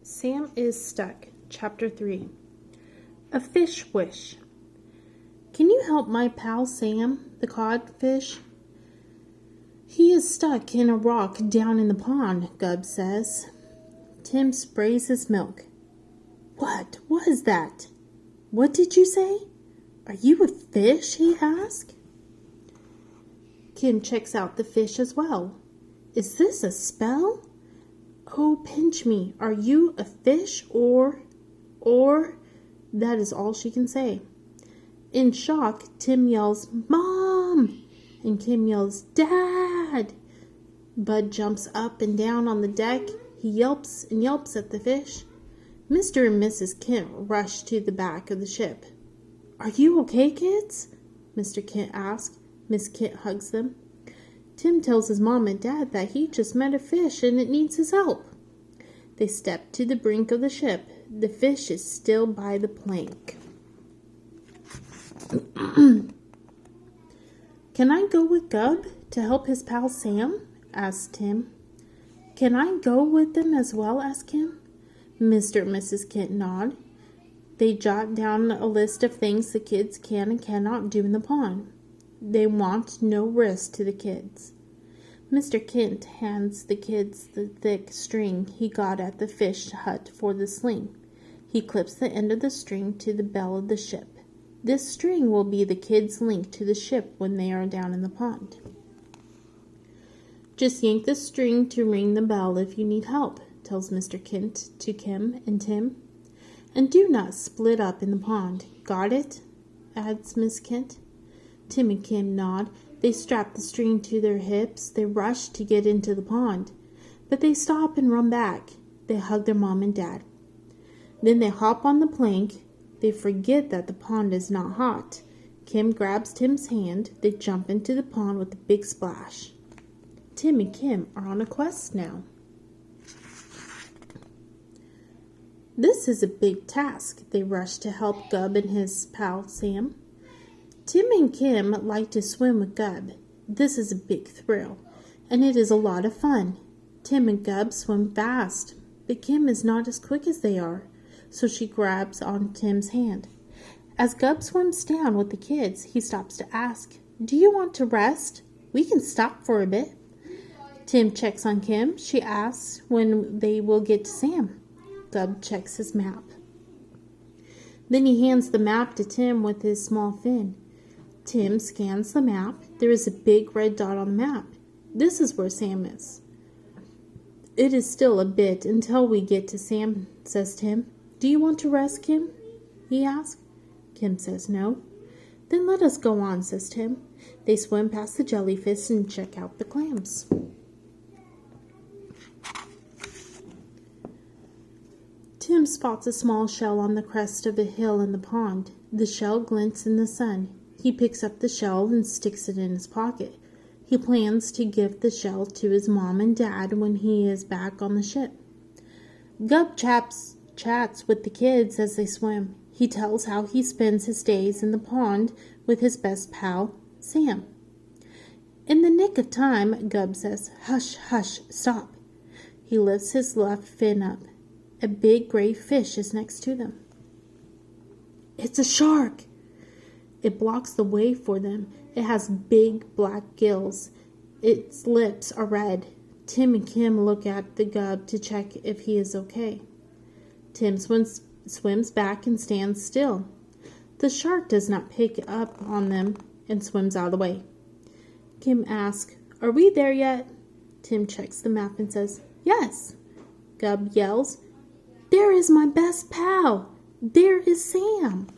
Sam is stuck. Chapter 3. A fish wish. Can you help my pal Sam, the codfish? He is stuck in a rock down in the pond, Gub says. Tim sprays his milk. What was that? What did you say? Are you a fish? He asks. Kim checks out the fish as well. Is this a spell? Oh, pinch me. Are you a fish or... That is all she can say. In shock, Tim yells, Mom! And Kim yells, Dad! Bud jumps up and down on the deck. He yelps and yelps at the fish. Mr. and Mrs. Kent rush to the back of the ship. Are you okay, kids? Mr. Kent asks. Miss Kent hugs them. Tim tells his mom and dad that he just met a fish and it needs his help. They step to the brink of the ship. The fish is still by the plank. Can I go with Gub to help his pal Sam? Asked Tim. Can I go with them as well? Asked Kim. Mr. and Mrs. Kent nod. They jot down a list of things the kids can and cannot do in the pond. They want no risk to the kids. Mr. Kent hands the kids the thick string he got at the fish hut for the sling. He clips the end of the string to the bell of the ship. This string will be the kids' link to the ship when they are down in the pond. Just yank the string to ring the bell if you need help, tells Mr. Kent to Kim and Tim. And do not split up in the pond. Got it? Adds Miss Kent. Tim and Kim nod. They strap the string to their hips. They rush to get into the pond. But they stop and run back. They hug their mom and dad. Then they hop on the plank. They forget that the pond is not hot. Kim grabs Tim's hand. They jump into the pond with a big splash. Tim and Kim are on a quest now. This is a big task. They rush to help Gub and his pal Sam. Tim and Kim like to swim with Gub. This is a big thrill, and it is a lot of fun. Tim and Gub swim fast, but Kim is not as quick as they are, so she grabs on Tim's hand. As Gub swims down with the kids, he stops to ask, Do you want to rest? We can stop for a bit. Tim checks on Kim. She asks when they will get to Sam. Gub checks his map. Then he hands the map to Tim with his small fin. Tim scans the map. There is a big red dot on the map. This is where Sam is. It is still a bit until we get to Sam, says Tim. Do you want to rest, Kim? He asks. Kim says no. Then let us go on, says Tim. They swim past the jellyfish and check out the clams. Tim spots a small shell on the crest of a hill in the pond. The shell glints in the sun. He picks up the shell and sticks it in his pocket. He plans to give the shell to his mom and dad when he is back on the ship. Gub chats with the kids as they swim. He tells how he spends his days in the pond with his best pal, Sam. In the nick of time, Gub says, Hush, hush, stop. He lifts his left fin up. A big gray fish is next to them. It's a shark. It blocks the way for them. It has big black gills. Its lips are red. Tim and Kim look at the Gub to check if he is okay. Tim swims back and stands still. The shark does not pick up on them and swims out of the way. Kim asks, Are we there yet? Tim checks the map and says, Yes. Gub yells, There is my best pal. There is Sam.